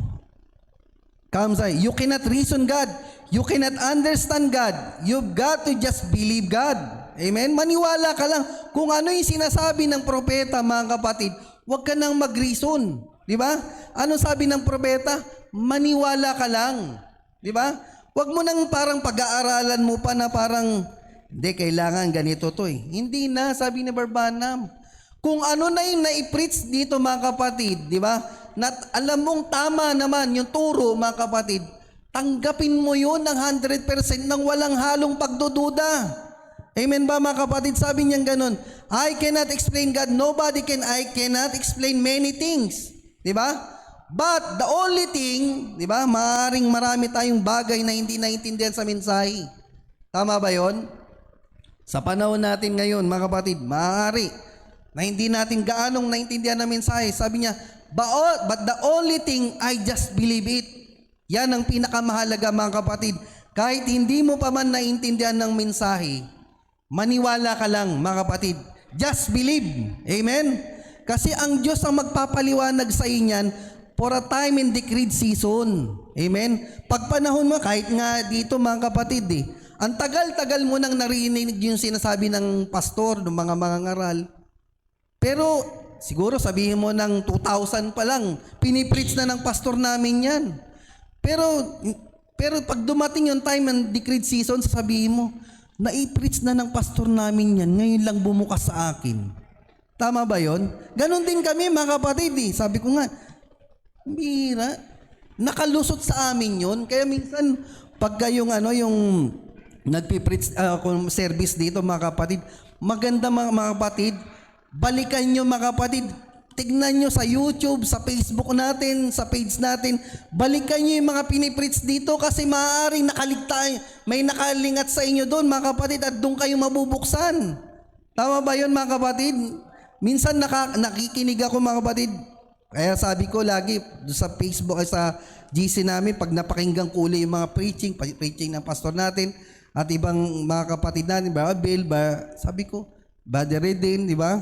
Come say, you cannot reason God. You cannot understand God. You've got to just believe God. Amen? Maniwala ka lang. Kung ano yung sinasabi ng propeta, mga kapatid, huwag ka nang mag-reason. Di ba? Ano sabi ng propeta? Maniwala ka lang. Di ba? Huwag mo nang parang pag-aaralan mo pa na parang, hindi, kailangan ganito to eh. Hindi na, sabi ni Barbanam. Kung ano na yung na-preach dito, mga kapatid, di ba? Alam mong tama naman yung turo, mga kapatid, tanggapin mo yun ng 100% nang walang halong pagdududa. Amen ba, mga kapatid? Sabi niya ganun, I cannot explain God. I cannot explain many things. Di ba? But the only thing, di ba, maaaring marami tayong bagay na hindi naintindihan sa mensahe. Tama ba yon? Sa panahon natin ngayon, mga kapatid, maaari na hindi natin gaanong naintindihan ng mensahe. Sabi niya, but the only thing, I just believe it. Yan ang pinakamahalaga, mga kapatid. Kahit hindi mo pa man naintindihan ng mensahe, maniwala ka lang, mga kapatid. Just believe. Amen? Kasi ang Diyos ang magpapaliwanag sa inyan for a time and decreed season. Amen? Pag panahon mo, kahit nga dito, mga kapatid, ang tagal-tagal mo nang narinig yung sinasabi ng pastor, ng mga ngaral. Pero siguro sabihin mo ng 2000 pa lang, pinipreach na ng pastor namin yan. Pero pag dumating yung time and decreed season, sasabihin mo, na-preach na ng pastor namin yan, ngayon lang bumukas sa akin. Tama ba yon? Ganon din kami, mga kapatid. Sabi ko nga, bira, nakalusot sa amin yon. Kaya minsan, pagka yung nagpipreach service dito, mga kapatid, maganda mga kapatid, balikan nyo, mga kapatid, tignan nyo sa YouTube, sa Facebook natin, sa page natin, balikan nyo yung mga pinipreach dito kasi maaaring may nakalingat sa inyo doon, mga kapatid, at doon kayo mabubuksan. Tama ba yun, mga kapatid? Minsan nakikinig ako, mga kapatid. Kaya sabi ko lagi sa Facebook ay sa GC namin, pag napakinggan ko uli yung mga preaching ng pastor natin at ibang mga kapatid natin, Bill, sabi ko, Brother Redin, di ba?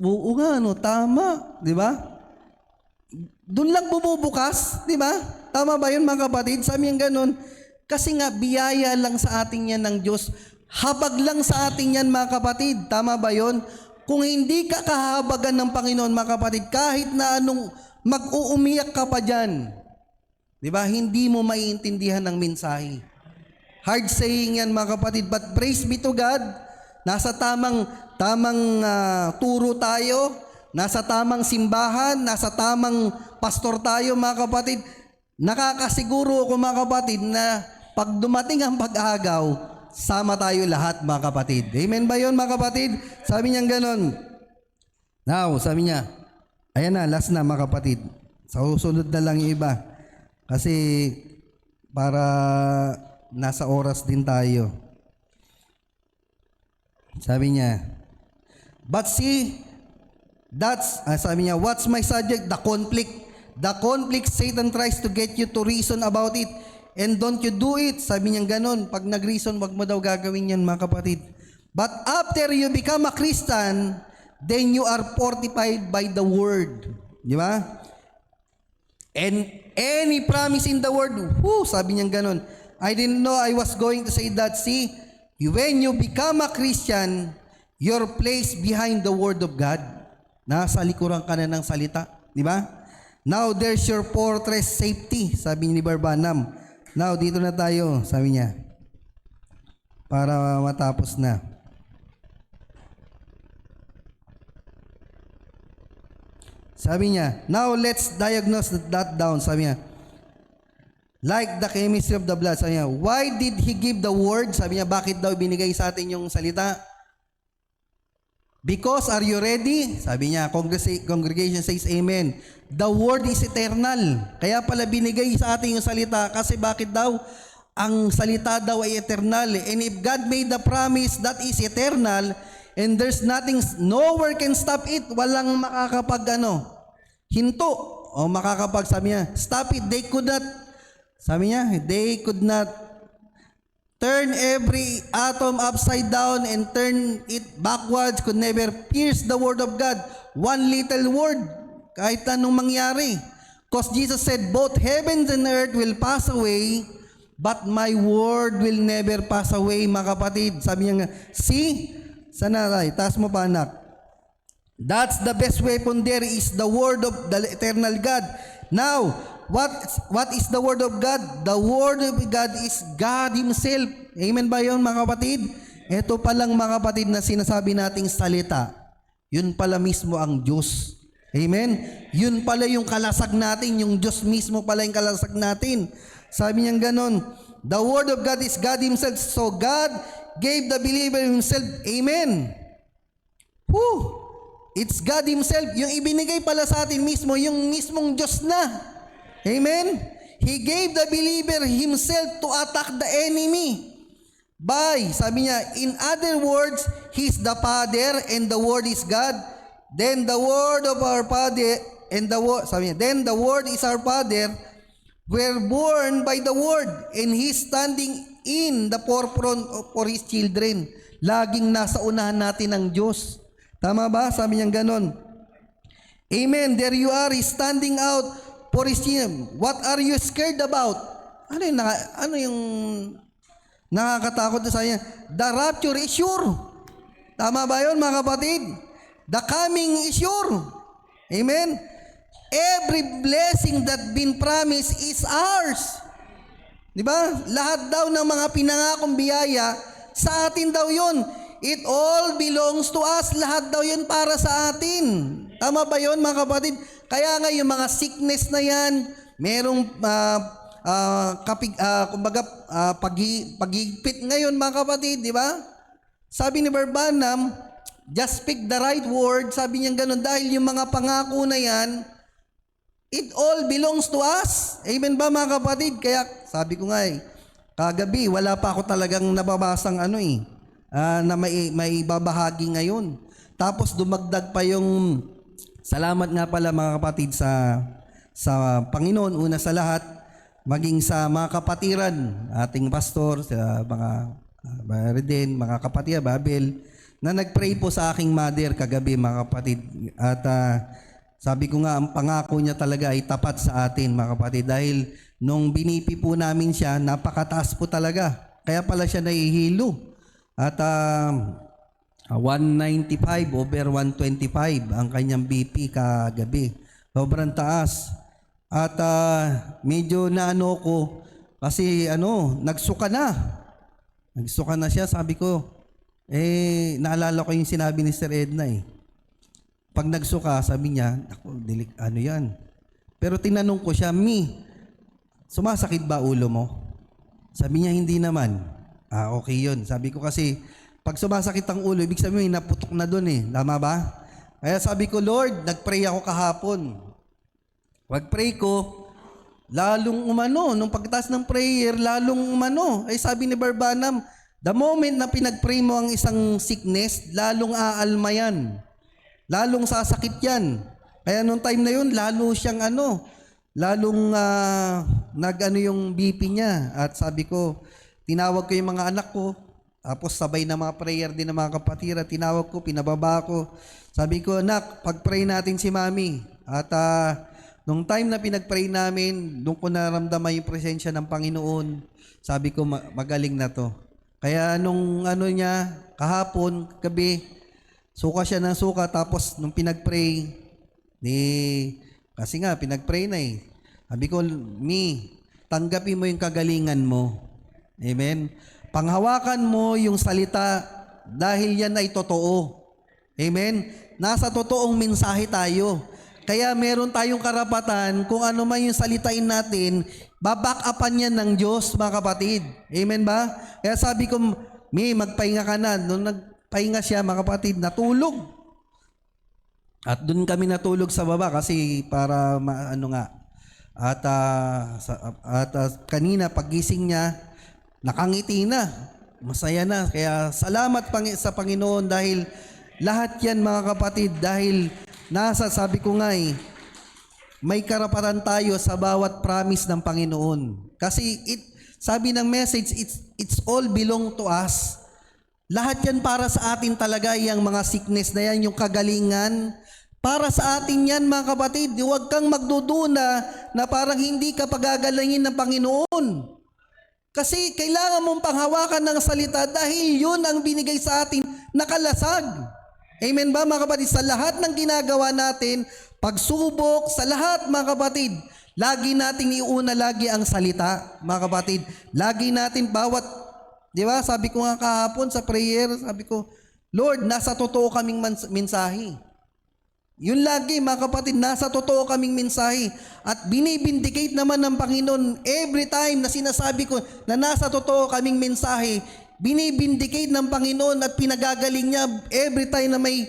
Oo nga, tama, di ba? Doon lang bumubukas, di ba? Tama ba yun, mga kapatid? Sabi niya ganun. Kasi nga, biyaya lang sa atin yan ng Diyos. Habag lang sa atin yan, mga kapatid. Tama ba yun? Kung hindi ka kahabagan ng Panginoon, mga kapatid, kahit na anong mag-uumiyak ka pa dyan, di ba? Hindi mo maiintindihan ng mensahe. Hard saying yan, mga kapatid, but praise be to God, nasa tamang turo tayo, nasa tamang simbahan, nasa tamang pastor tayo, mga kapatid. Nakakasiguro ako, mga kapatid, na pag dumating ang pag-agaw, sama tayo lahat mga kapatid. Amen ba yun mga kapatid? Sabi niya ganon. Now, sabi niya, ayan na, last na mga kapatid. Sa susunod na lang yung iba. Kasi para nasa oras din tayo. Sabi niya, but see, sabi niya, what's my subject? The conflict. The conflict Satan tries to get you to reason about it. And don't you do it. Sabi niya ganon. Pag nag-reason, wag mo daw gagawin yan mga kapatid. But after you become a Christian, then you are fortified by the word. Di ba? And any promise in the word, sabi niya ganon. I didn't know I was going to say that. See, when you become a Christian, you're placed behind the word of God. Nasa likuran ka na ng salita. Di ba? Now, there's your fortress safety, sabi ni Barbanam. Now, dito na tayo, sabi niya. Para matapos na. Sabi niya, now let's diagnose that down. Sabi niya, like the chemistry of the blood. Sabi niya, why did He give the word? Sabi niya, bakit daw binigay sa atin yung salita? Because, are you ready? Sabi niya, congregation says amen. The word is eternal. Kaya pala binigay sa atin yung salita. Kasi bakit daw? Ang salita daw ay eternal. And if God made the promise that is eternal, and there's nothing, nowhere can stop it. Walang makakapag hinto. O makakapag, sabi niya, stop it. They could not, sabi niya, they could not turn every atom upside down and turn it backwards, could never pierce the word of God. One little word, kahit anong mangyari. Because Jesus said, both heavens and earth will pass away, but my word will never pass away, mga kapatid. Sabi niya nga, see, sana tayo, taas mo pa anak. That's the best weapon there is the word of the eternal God. Now, what is the word of God? The word of God is God Himself. Amen ba yun mga kapatid? Ito palang mga kapatid na sinasabi nating salita. Yun pala mismo ang Diyos. Amen? Yun pala yung kalasag natin. Yung Diyos mismo pala yung kalasag natin. Sabi niya ganon, the word of God is God Himself. So God gave the believer Himself. Amen? Whew! It's God Himself. Yung ibinigay pala sa atin mismo, yung mismong Diyos na. Amen? He gave the believer Himself to attack the enemy. Sabi niya, in other words, He's the Father and the Word is God. Then the Word of our Father and the Word, sabi niya, then the Word is our Father. We're born by the Word and He's standing in the forefront for His children. Laging nasa unahan natin ang Diyos. Tama ba? Sabi niya ganon. Amen. There you are, He's standing out for His children. What are you scared about? Ano yung nakakatakot na sa kanya? The rapture is sure. Tama ba yun mga kapatid? The coming is sure. Amen. Every blessing that been promised is ours. Di ba? Lahat daw ng mga pinangakong biyaya, sa atin daw yun. It all belongs to us. Lahat daw yun para sa atin. Tama ba yun mga kapatid? Kaya nga yung mga sickness na yan, merong pagigpit ngayon mga kapatid, di ba? Sabi ni Barbanam, just speak the right word. Sabi niya ganun, dahil yung mga pangako na yan, it all belongs to us. Amen ba mga kapatid? Kaya sabi ko nga kagabi, wala pa ako talagang nababasang na may babahagi ngayon. Tapos dumagdag pa yung salamat nga pala mga kapatid sa Panginoon, una sa lahat, maging sa mga kapatiran, ating pastor, sa mga Reden, mga kapatid, Babel, na nagpray po sa aking mother kagabi mga kapatid. At sabi ko nga, ang pangako niya talaga ay tapat sa atin mga kapatid. Dahil nung binipi po namin siya, napakataas po talaga. Kaya pala siya nahihilo. At 195 over 125 ang kanyang BP kagabi. Sobrang taas. At medyo naano ko kasi nagsuka na. Nagsuka na siya, sabi ko. Naalala ko yung sinabi ni Sir Edna Pag nagsuka, sabi niya, ano yan? Pero tinanong ko siya, sumasakit ba ulo mo? Sabi niya, hindi naman. Okay yun. Sabi ko kasi, pag sumasakit ang ulo, ibig sabihin, naputok na dun eh. Tama ba? Kaya sabi ko, Lord, nagpray ako kahapon. Pag-pray ko, lalong umano. Nung pagtaas ng prayer, lalong umano. Ay sabi ni Barbanam, the moment na pinag-pray mo ang isang sickness, lalong aalma yan. Lalong sasakit yan. Kaya nung time na yun, lalo siyang lalong nag-ano yung BP niya. At sabi ko, tinawag ko yung mga anak ko, tapos sabay na mga prayer din ng mga kapatira, tinawag ko, pinababa ko. Sabi ko, anak, pag-pray natin si Mami. At nung time na pinag-pray namin, doon ko naramdaman yung presensya ng Panginoon. Sabi ko, magaling na to. Kaya nung niya, kahapon, gabi, suka siya ng suka. Tapos nung pinag-pray, kasi nga, pinag-pray na eh. Sabi ko, tanggapin mo yung kagalingan mo. Amen? Panghawakan mo yung salita dahil yan ay totoo. Amen? Nasa totoong mensahe tayo. Kaya meron tayong karapatan kung ano man yung salitain natin, baback upan yan ng Diyos, mga kapatid. Amen ba? Kaya sabi ko, magpahinga ka na. Nung nagpahinga siya, mga kapatid, natulog. At doon kami natulog sa baba kasi para At kanina, paggising niya, nakangiti na. Masaya na. Kaya salamat sa Panginoon dahil lahat yan, mga kapatid, dahil sabi ko nga may karapatan tayo sa bawat promise ng Panginoon. Kasi sabi ng message, it's all belong to us. Lahat yan para sa atin talaga, yung mga sickness na yan, yung kagalingan. Para sa atin yan, mga kapatid. Huwag kang magduduna na parang hindi ka pagagalingin ng Panginoon. Kasi kailangan mong panghawakan ng salita dahil yun ang binigay sa atin nakalasag. Amen ba, mga kapatid? Sa lahat ng ginagawa natin, pagsubok, sa lahat, mga kapatid, lagi nating iuna lagi ang salita, mga kapatid. Lagi natin di ba, sabi ko nga kahapon sa prayer, sabi ko, Lord, nasa totoo kaming mensahe. Yun lagi, mga kapatid, nasa totoo kaming mensahe. At binibindicate naman ng Panginoon every time na sinasabi ko na nasa totoo kaming mensahe, binibindicate ng Panginoon at pinagagaling niya every time na may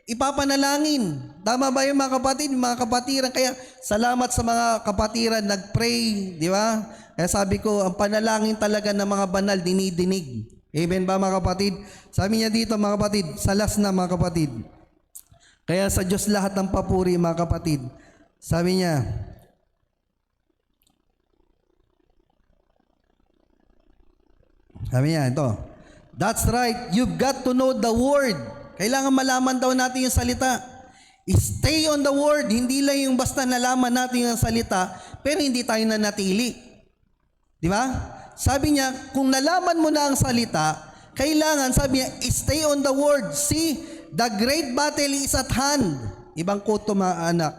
ipapanalangin. Tama ba yung mga kapatid, mga kapatiran? Kaya salamat sa mga kapatiran, nag-pray, di ba? Kaya sabi ko, ang panalangin talaga ng mga banal, dinidinig. Amen ba, mga kapatid? Sabi niya dito, mga kapatid, sa last na, mga kapatid. Kaya sa Diyos lahat ng papuri, mga kapatid. Sabi niya, ito, that's right, you've got to know the word. Kailangan malaman daw natin yung salita. Stay on the word. Hindi lang yung basta nalaman natin yung salita, pero hindi tayo nanatili. Di ba? Sabi niya, kung nalaman mo na ang salita, kailangan, sabi niya, stay on the word. See, the great battle is at hand. Ibang quote to, mga anak.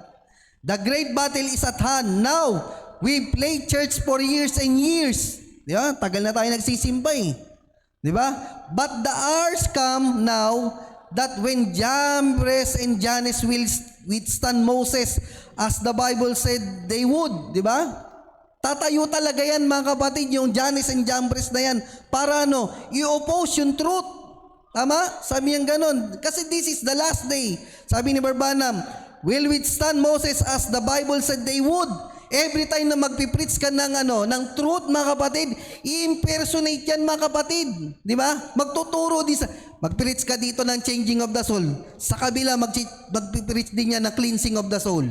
The great battle is at hand. Now, we played church for years and years. Di ba? Tagal na tayo nagsisimba eh. Di ba? But the hours come now that when Jambres and Jannes will withstand Moses as the Bible said they would. Di ba? Tatayo talaga yan, mga kapatid, yung Jannes and Jambres na yan para i-oppose yung truth. Tama? Sabi niyan ganun. Kasi this is the last day. Sabi ni Barbanam, will withstand Moses as the Bible said they would. Every time na magpipreach ka ng truth, mga kapatid, i-impersonate yan, mga kapatid. Di ba? Magtuturo magpipreach ka dito ng changing of the soul. Sa kabila, magpipreach din yan na cleansing of the soul.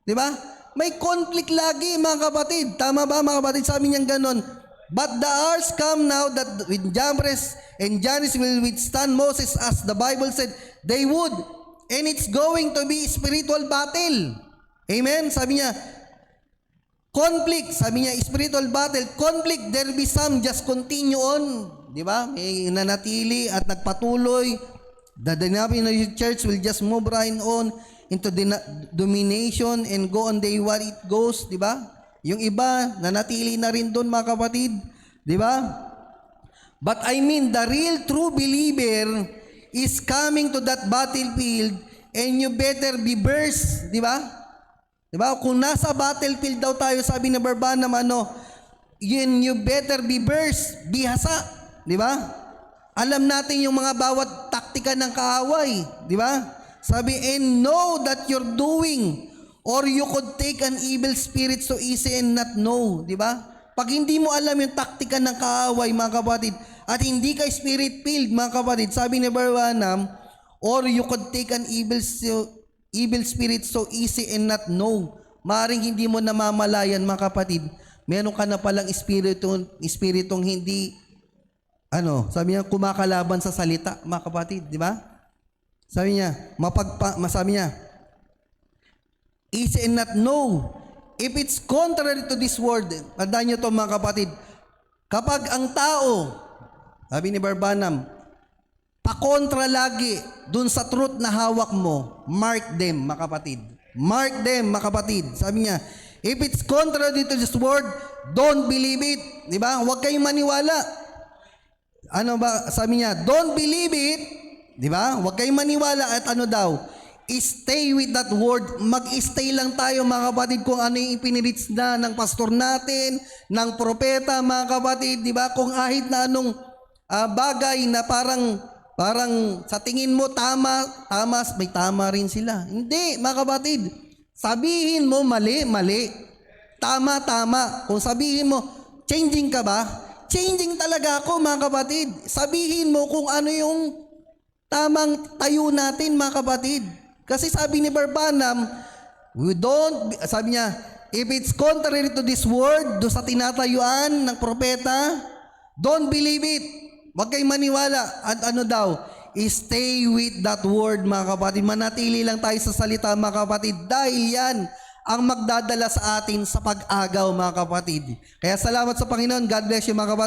Di ba? May conflict lagi, mga kapatid. Tama ba, mga kapatid? Sabi niyan ganon. But the hours come now that when Jambres and Jannes will withstand Moses as the Bible said they would. And it's going to be spiritual battle. Amen? Sabi niya, conflict, sabi niya, spiritual battle, conflict, there be some just continue on. Di ba? May nanatili at nagpatuloy. The denomination church will just move right on into domination and go on day what it goes. Di ba? Yung iba, nanatili na rin doon, mga kapatid. Di ba? But I mean, the real true believer is coming to that battlefield and you better be versed. Di ba? Diba? Kung nasa battlefield daw tayo, sabi ni Barbanam, you better be versed, bihasa. di ba? Alam natin yung mga bawat taktika ng kaaway, di ba? Sabi, and know that you're doing, or you could take an evil spirit so easy and not know, di ba? Pag hindi mo alam yung taktika ng kaaway, mga kapatid, at hindi ka spirit-filled, mga kapatid, sabi ni Barwanam, or you could take an evil spirit so easy and not know. Maring hindi mo namamalayan, mga kapatid, meron ka na palang espiritong hindi, sabi niya, kumakalaban sa salita, mga kapatid, di ba? Sabi niya, sabi niya, easy and not know. If it's contrary to this word, tandaan niyo to, mga kapatid, kapag ang tao, sabi ni Barbanam, pakontra lagi dun sa truth na hawak mo, mark them, mga kapatid. Mark them, mga kapatid. Sabi niya, if it's contrary to this word, don't believe it. Di ba? Huwag kayong maniwala. Sabi niya, don't believe it. Di ba? Huwag kayong maniwala at stay with that word. Mag-stay lang tayo, mga kapatid, kung ano yung ipinirits na ng pastor natin, ng propeta, mga kapatid, di ba? Kung ahit na anong bagay na parang sa tingin mo may tama rin sila. Hindi, mga kapatid. Sabihin mo mali. Tama. Kung sabihin mo, changing ka ba? Changing talaga ako, mga kapatid. Sabihin mo kung ano yung tamang tayo natin, mga kapatid. Kasi sabi ni Barbanam, sabi niya, if it's contrary to this word, do sa tinatayuan ng propeta, don't believe it. Huwag kayong maniwala. At stay with that word, mga kapatid. Manatili lang tayo sa salita, mga kapatid. Dahil yan ang magdadala sa atin sa pag-agaw, mga kapatid. Kaya salamat sa Panginoon. God bless you, mga kapatid.